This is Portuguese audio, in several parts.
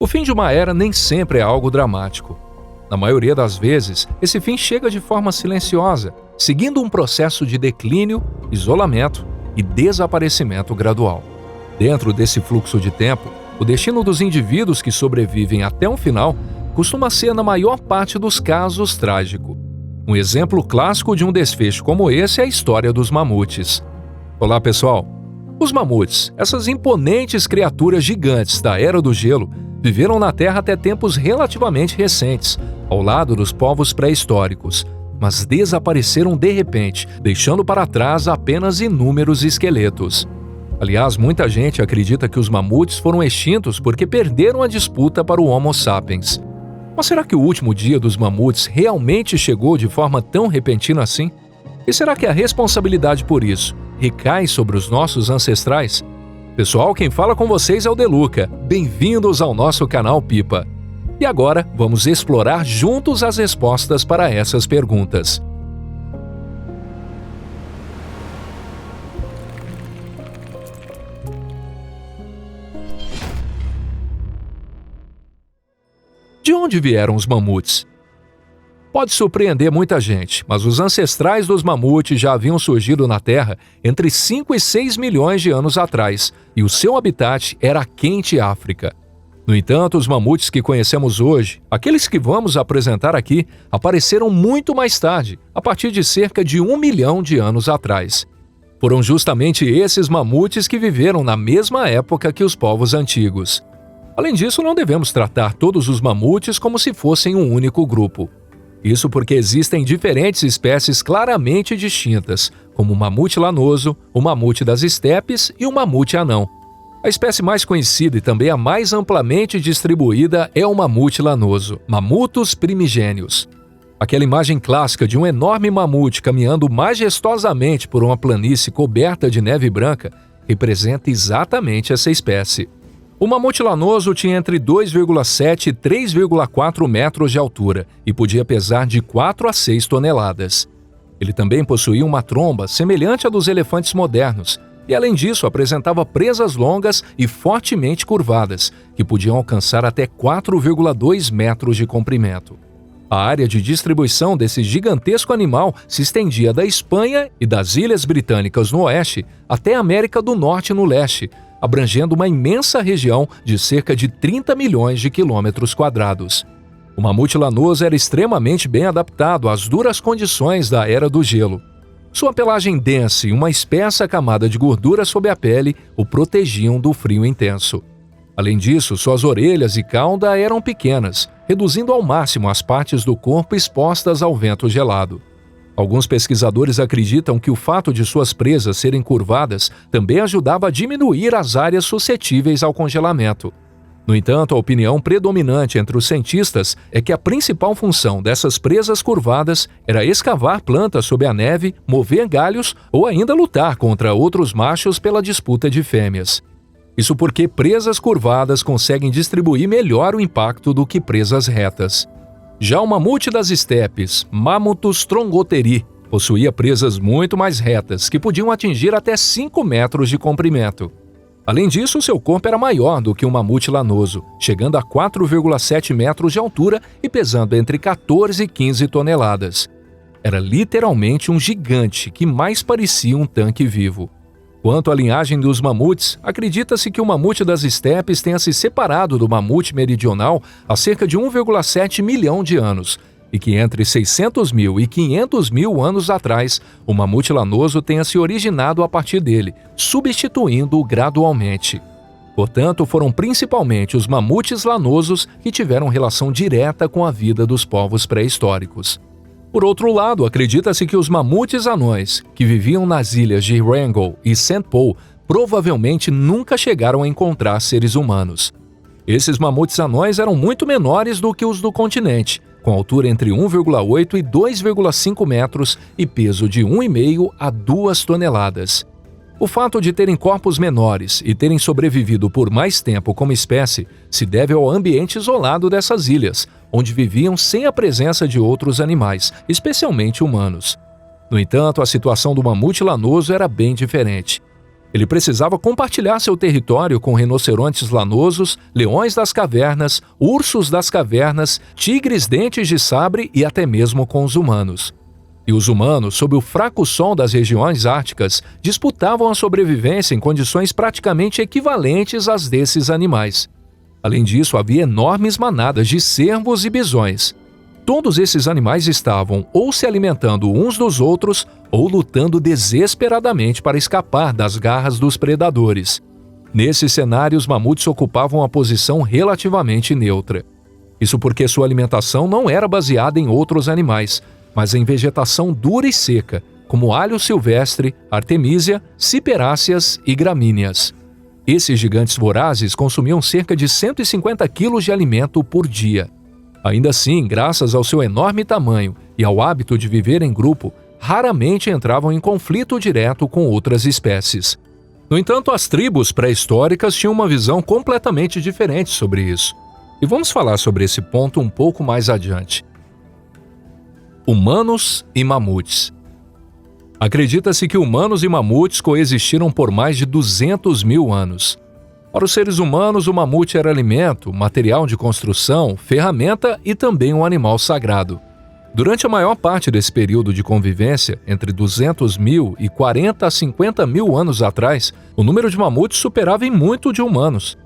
O fim de uma era nem sempre é algo dramático. Na maioria das vezes, esse fim chega de forma silenciosa, seguindo um processo de declínio, isolamento e desaparecimento gradual. Dentro desse fluxo de tempo, o destino dos indivíduos que sobrevivem até um final costuma ser, na maior parte dos casos, trágico. Um exemplo clássico de um desfecho como esse é a história dos mamutes. Olá, pessoal! Os mamutes, essas imponentes criaturas gigantes da Era do Gelo, viveram na Terra até tempos relativamente recentes, ao lado dos povos pré-históricos, mas desapareceram de repente, deixando para trás apenas inúmeros esqueletos. Aliás, muita gente acredita que os mamutes foram extintos porque perderam a disputa para o Homo sapiens. Mas será que o último dia dos mamutes realmente chegou de forma tão repentina assim? E será que a responsabilidade por isso recai sobre os nossos ancestrais? Pessoal, quem fala com vocês é o Deluca. Bem-vindos ao nosso canal Pipa. E agora, vamos explorar juntos as respostas para essas perguntas. De onde vieram os mamutes? Pode surpreender muita gente, mas os ancestrais dos mamutes já haviam surgido na Terra entre 5 e 6 milhões de anos atrás, e o seu habitat era a quente África. No entanto, os mamutes que conhecemos hoje, aqueles que vamos apresentar aqui, apareceram muito mais tarde, a partir de cerca de 1 milhão de anos atrás. Foram justamente esses mamutes que viveram na mesma época que os povos antigos. Além disso, não devemos tratar todos os mamutes como se fossem um único grupo. Isso porque existem diferentes espécies claramente distintas, como o mamute lanoso, o mamute das estepes e o mamute anão. A espécie mais conhecida e também a mais amplamente distribuída é o mamute lanoso, Mammutus primigenius. Aquela imagem clássica de um enorme mamute caminhando majestosamente por uma planície coberta de neve branca representa exatamente essa espécie. O mamute lanoso tinha entre 2,7 e 3,4 metros de altura e podia pesar de 4 a 6 toneladas. Ele também possuía uma tromba semelhante à dos elefantes modernos e, além disso, apresentava presas longas e fortemente curvadas, que podiam alcançar até 4,2 metros de comprimento. A área de distribuição desse gigantesco animal se estendia da Espanha e das Ilhas Britânicas no oeste até a América do Norte no leste, abrangendo uma imensa região de cerca de 30 milhões de quilômetros quadrados. O mamute lanoso era extremamente bem adaptado às duras condições da Era do Gelo. Sua pelagem densa e uma espessa camada de gordura sob a pele o protegiam do frio intenso. Além disso, suas orelhas e cauda eram pequenas, reduzindo ao máximo as partes do corpo expostas ao vento gelado. Alguns pesquisadores acreditam que o fato de suas presas serem curvadas também ajudava a diminuir as áreas suscetíveis ao congelamento. No entanto, a opinião predominante entre os cientistas é que a principal função dessas presas curvadas era escavar plantas sob a neve, mover galhos ou ainda lutar contra outros machos pela disputa de fêmeas. Isso porque presas curvadas conseguem distribuir melhor o impacto do que presas retas. Já o mamute das estepes, Mammutus trongoteri, possuía presas muito mais retas, que podiam atingir até 5 metros de comprimento. Além disso, seu corpo era maior do que o mamute lanoso, chegando a 4,7 metros de altura e pesando entre 14 e 15 toneladas. Era literalmente um gigante que mais parecia um tanque vivo. Quanto à linhagem dos mamutes, acredita-se que o mamute das estepes tenha se separado do mamute meridional há cerca de 1,7 milhão de anos, e que entre 600 mil e 500 mil anos atrás, o mamute lanoso tenha se originado a partir dele, substituindo-o gradualmente. Portanto, foram principalmente os mamutes lanosos que tiveram relação direta com a vida dos povos pré-históricos. Por outro lado, acredita-se que os mamutes anões, que viviam nas ilhas de Wrangel e St. Paul, provavelmente nunca chegaram a encontrar seres humanos. Esses mamutes anões eram muito menores do que os do continente, com altura entre 1,8 e 2,5 metros e peso de 1,5 a 2 toneladas. O fato de terem corpos menores e terem sobrevivido por mais tempo como espécie se deve ao ambiente isolado dessas ilhas, onde viviam sem a presença de outros animais, especialmente humanos. No entanto, a situação do mamute lanoso era bem diferente. Ele precisava compartilhar seu território com rinocerontes lanosos, leões das cavernas, ursos das cavernas, tigres dentes de sabre e até mesmo com os humanos. E os humanos, sob o fraco sol das regiões árticas, disputavam a sobrevivência em condições praticamente equivalentes às desses animais. Além disso, havia enormes manadas de cervos e bisões. Todos esses animais estavam ou se alimentando uns dos outros ou lutando desesperadamente para escapar das garras dos predadores. Nesse cenário, os mamutes ocupavam uma posição relativamente neutra. Isso porque sua alimentação não era baseada em outros animais, mas em vegetação dura e seca, como alho silvestre, artemísia, ciperáceas e gramíneas. Esses gigantes vorazes consumiam cerca de 150 quilos de alimento por dia. Ainda assim, graças ao seu enorme tamanho e ao hábito de viver em grupo, raramente entravam em conflito direto com outras espécies. No entanto, as tribos pré-históricas tinham uma visão completamente diferente sobre isso. E vamos falar sobre esse ponto um pouco mais adiante. Humanos e mamutes. Acredita-se que humanos e mamutes coexistiram por mais de 200 mil anos. Para os seres humanos, o mamute era alimento, material de construção, ferramenta e também um animal sagrado. Durante a maior parte desse período de convivência, entre 200 mil e 40 a 50 mil anos atrás, o número de mamutes superava em muito o de humanos.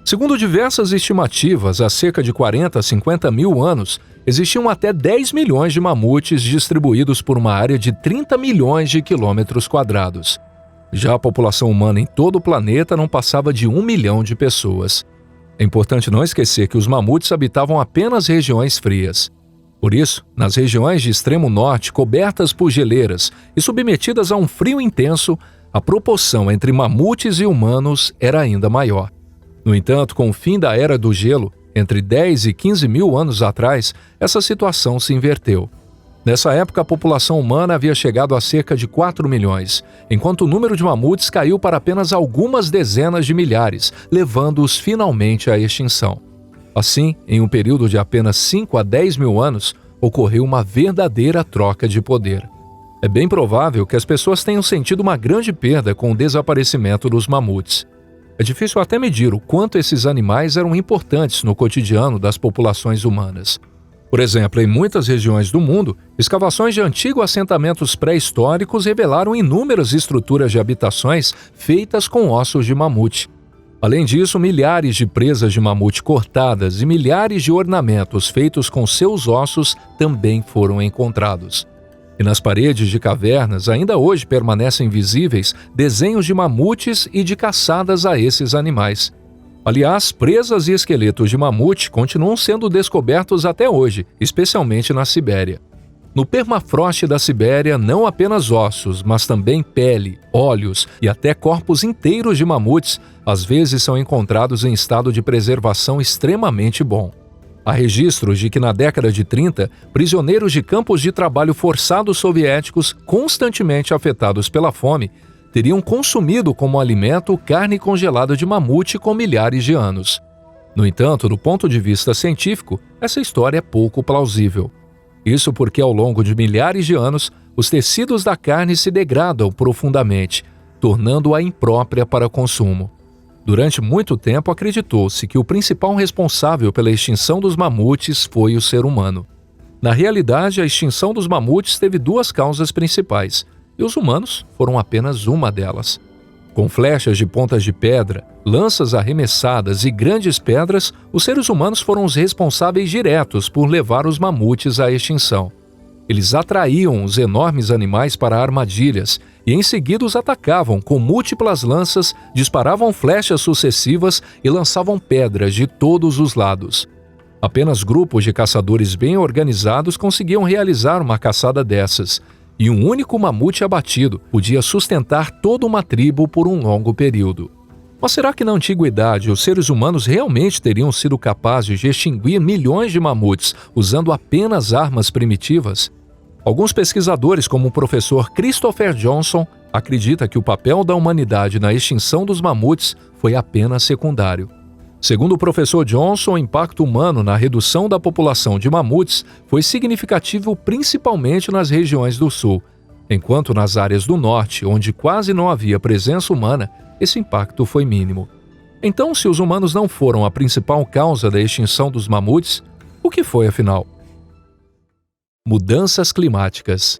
Segundo diversas estimativas, há cerca de 40 a 50 mil anos, existiam até 10 milhões de mamutes distribuídos por uma área de 30 milhões de quilômetros quadrados. Já a população humana em todo o planeta não passava de 1 milhão de pessoas. É importante não esquecer que os mamutes habitavam apenas regiões frias. Por isso, nas regiões de extremo norte, cobertas por geleiras e submetidas a um frio intenso, a proporção entre mamutes e humanos era ainda maior. No entanto, com o fim da Era do Gelo, entre 10 e 15 mil anos atrás, essa situação se inverteu. Nessa época, a população humana havia chegado a cerca de 4 milhões, enquanto o número de mamutes caiu para apenas algumas dezenas de milhares, levando-os finalmente à extinção. Assim, em um período de apenas 5 a 10 mil anos, ocorreu uma verdadeira troca de poder. É bem provável que as pessoas tenham sentido uma grande perda com o desaparecimento dos mamutes. É difícil até medir o quanto esses animais eram importantes no cotidiano das populações humanas. Por exemplo, em muitas regiões do mundo, escavações de antigos assentamentos pré-históricos revelaram inúmeras estruturas de habitações feitas com ossos de mamute. Além disso, milhares de presas de mamute cortadas e milhares de ornamentos feitos com seus ossos também foram encontrados. E nas paredes de cavernas ainda hoje permanecem visíveis desenhos de mamutes e de caçadas a esses animais. Aliás, presas e esqueletos de mamute continuam sendo descobertos até hoje, especialmente na Sibéria. No permafrost da Sibéria, não apenas ossos, mas também pele, olhos e até corpos inteiros de mamutes, às vezes são encontrados em estado de preservação extremamente bom. Há registros de que na década de 30, prisioneiros de campos de trabalho forçados soviéticos, constantemente afetados pela fome, teriam consumido como alimento carne congelada de mamute com milhares de anos. No entanto, do ponto de vista científico, essa história é pouco plausível. Isso porque ao longo de milhares de anos, os tecidos da carne se degradam profundamente, tornando-a imprópria para consumo. Durante muito tempo acreditou-se que o principal responsável pela extinção dos mamutes foi o ser humano. Na realidade, a extinção dos mamutes teve duas causas principais, e os humanos foram apenas uma delas. Com flechas de pontas de pedra, lanças arremessadas e grandes pedras, os seres humanos foram os responsáveis diretos por levar os mamutes à extinção. Eles atraíam os enormes animais para armadilhas e em seguida os atacavam com múltiplas lanças, disparavam flechas sucessivas e lançavam pedras de todos os lados. Apenas grupos de caçadores bem organizados conseguiam realizar uma caçada dessas, e um único mamute abatido podia sustentar toda uma tribo por um longo período. Mas será que na antiguidade os seres humanos realmente teriam sido capazes de extinguir milhões de mamutes usando apenas armas primitivas? Alguns pesquisadores, como o professor Christopher Johnson, acreditam que o papel da humanidade na extinção dos mamutes foi apenas secundário. Segundo o professor Johnson, o impacto humano na redução da população de mamutes foi significativo principalmente nas regiões do sul, enquanto nas áreas do norte, onde quase não havia presença humana, esse impacto foi mínimo. Então, se os humanos não foram a principal causa da extinção dos mamutes, o que foi afinal? Mudanças climáticas.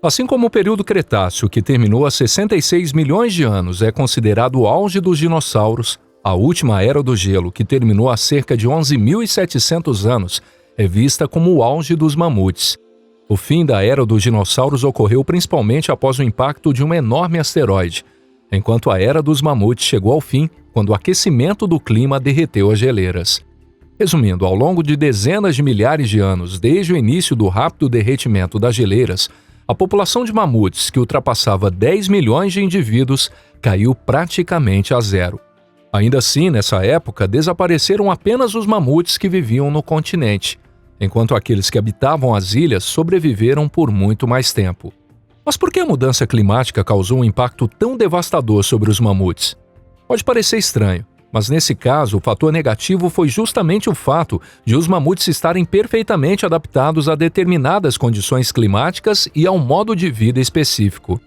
Assim como o período Cretáceo, que terminou há 66 milhões de anos, é considerado o auge dos dinossauros, a última era do gelo, que terminou há cerca de 11.700 anos, é vista como o auge dos mamutes. O fim da era dos dinossauros ocorreu principalmente após o impacto de um enorme asteroide, enquanto a era dos mamutes chegou ao fim quando o aquecimento do clima derreteu as geleiras. Resumindo, ao longo de dezenas de milhares de anos, desde o início do rápido derretimento das geleiras, a população de mamutes, que ultrapassava 10 milhões de indivíduos, caiu praticamente a zero. Ainda assim, nessa época, desapareceram apenas os mamutes que viviam no continente, enquanto aqueles que habitavam as ilhas sobreviveram por muito mais tempo. Mas por que a mudança climática causou um impacto tão devastador sobre os mamutes? Pode parecer estranho, mas nesse caso o fator negativo foi justamente o fato de os mamutes estarem perfeitamente adaptados a determinadas condições climáticas e a um modo de vida específico.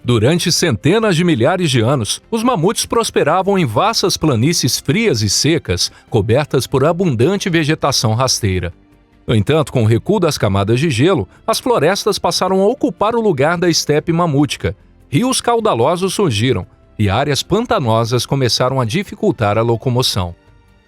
Durante centenas de milhares de anos, os mamutes prosperavam em vastas planícies frias e secas, cobertas por abundante vegetação rasteira. No entanto, com o recuo das camadas de gelo, as florestas passaram a ocupar o lugar da estepe mamútica, rios caudalosos surgiram e áreas pantanosas começaram a dificultar a locomoção.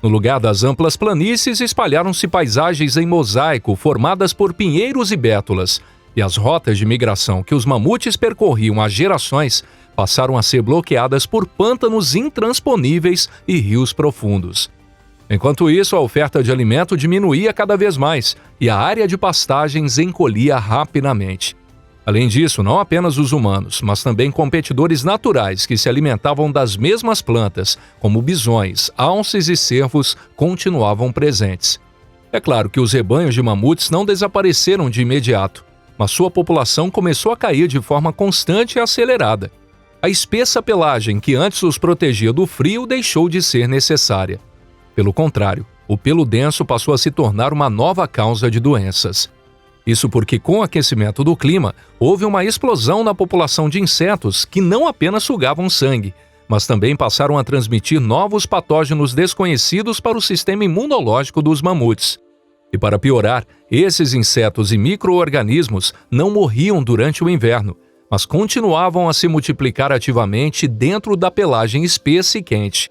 No lugar das amplas planícies, espalharam-se paisagens em mosaico formadas por pinheiros e bétulas, e as rotas de migração que os mamutes percorriam há gerações passaram a ser bloqueadas por pântanos intransponíveis e rios profundos. Enquanto isso, a oferta de alimento diminuía cada vez mais e a área de pastagens encolhia rapidamente. Além disso, não apenas os humanos, mas também competidores naturais que se alimentavam das mesmas plantas, como bisões, alces e cervos, continuavam presentes. É claro que os rebanhos de mamutes não desapareceram de imediato, mas sua população começou a cair de forma constante e acelerada. A espessa pelagem que antes os protegia do frio deixou de ser necessária. Pelo contrário, o pelo denso passou a se tornar uma nova causa de doenças. Isso porque, com o aquecimento do clima, houve uma explosão na população de insetos que não apenas sugavam sangue, mas também passaram a transmitir novos patógenos desconhecidos para o sistema imunológico dos mamutes. E para piorar, esses insetos e micro-organismos não morriam durante o inverno, mas continuavam a se multiplicar ativamente dentro da pelagem espessa e quente.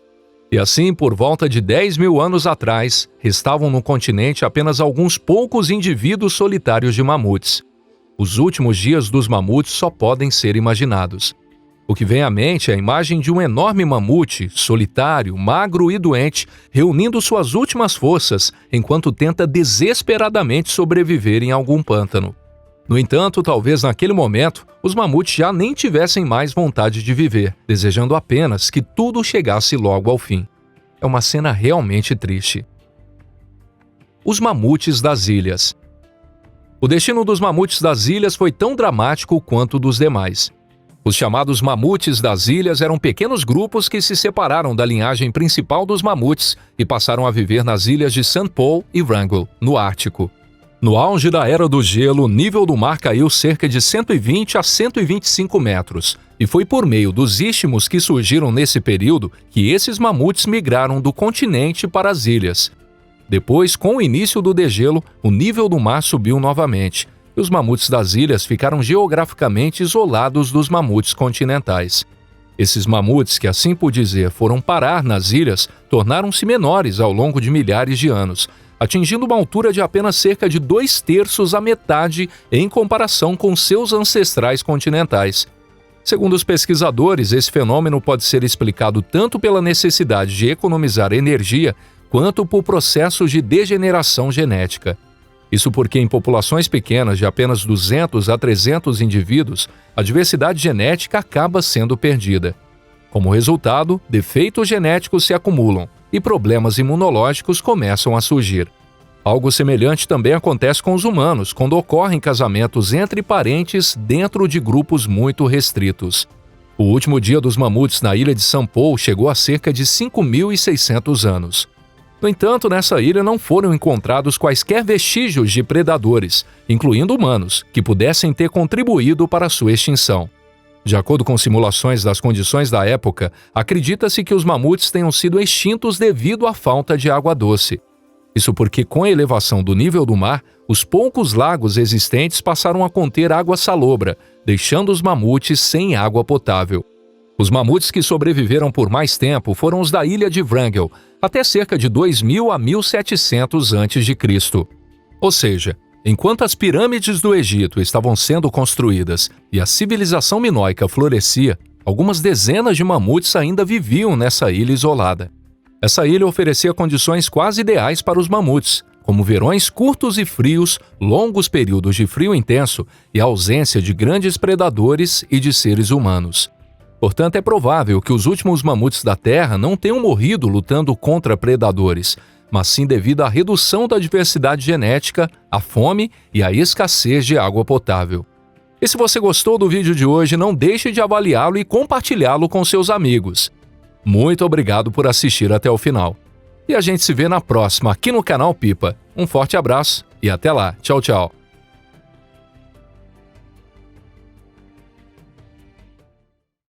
E assim, por volta de 10 mil anos atrás, restavam no continente apenas alguns poucos indivíduos solitários de mamutes. Os últimos dias dos mamutes só podem ser imaginados. O que vem à mente é a imagem de um enorme mamute, solitário, magro e doente, reunindo suas últimas forças enquanto tenta desesperadamente sobreviver em algum pântano. No entanto, talvez naquele momento, os mamutes já nem tivessem mais vontade de viver, desejando apenas que tudo chegasse logo ao fim. É uma cena realmente triste. Os mamutes das ilhas. O destino dos mamutes das ilhas foi tão dramático quanto o dos demais. Os chamados mamutes das ilhas eram pequenos grupos que se separaram da linhagem principal dos mamutes e passaram a viver nas ilhas de St. Paul e Wrangel, no Ártico. No auge da Era do Gelo, o nível do mar caiu cerca de 120 a 125 metros, e foi por meio dos istmos que surgiram nesse período que esses mamutes migraram do continente para as ilhas. Depois, com o início do degelo, o nível do mar subiu novamente, e os mamutes das ilhas ficaram geograficamente isolados dos mamutes continentais. Esses mamutes, que assim por dizer foram parar nas ilhas, tornaram-se menores ao longo de milhares de anos, atingindo uma altura de apenas cerca de 2/3 a metade em comparação com seus ancestrais continentais. Segundo os pesquisadores, esse fenômeno pode ser explicado tanto pela necessidade de economizar energia, quanto por processos de degeneração genética. Isso porque em populações pequenas de apenas 200 a 300 indivíduos, a diversidade genética acaba sendo perdida. Como resultado, defeitos genéticos se acumulam e problemas imunológicos começam a surgir. Algo semelhante também acontece com os humanos, quando ocorrem casamentos entre parentes dentro de grupos muito restritos. O último dia dos mamutes na ilha de St. Paul chegou a cerca de 5.600 anos. No entanto, nessa ilha não foram encontrados quaisquer vestígios de predadores, incluindo humanos, que pudessem ter contribuído para sua extinção. De acordo com simulações das condições da época, acredita-se que os mamutes tenham sido extintos devido à falta de água doce. Isso porque, com a elevação do nível do mar, os poucos lagos existentes passaram a conter água salobra, deixando os mamutes sem água potável. Os mamutes que sobreviveram por mais tempo foram os da ilha de Wrangel, até cerca de 2000 a 1700 a.C. Ou seja, enquanto as pirâmides do Egito estavam sendo construídas e a civilização minoica florescia, algumas dezenas de mamutes ainda viviam nessa ilha isolada. Essa ilha oferecia condições quase ideais para os mamutes, como verões curtos e frios, longos períodos de frio intenso e a ausência de grandes predadores e de seres humanos. Portanto, é provável que os últimos mamutes da Terra não tenham morrido lutando contra predadores, mas sim devido à redução da diversidade genética, à fome e à escassez de água potável. E se você gostou do vídeo de hoje, não deixe de avaliá-lo e compartilhá-lo com seus amigos. Muito obrigado por assistir até o final. E a gente se vê na próxima aqui no canal Pipa. Um forte abraço e até lá. Tchau, tchau.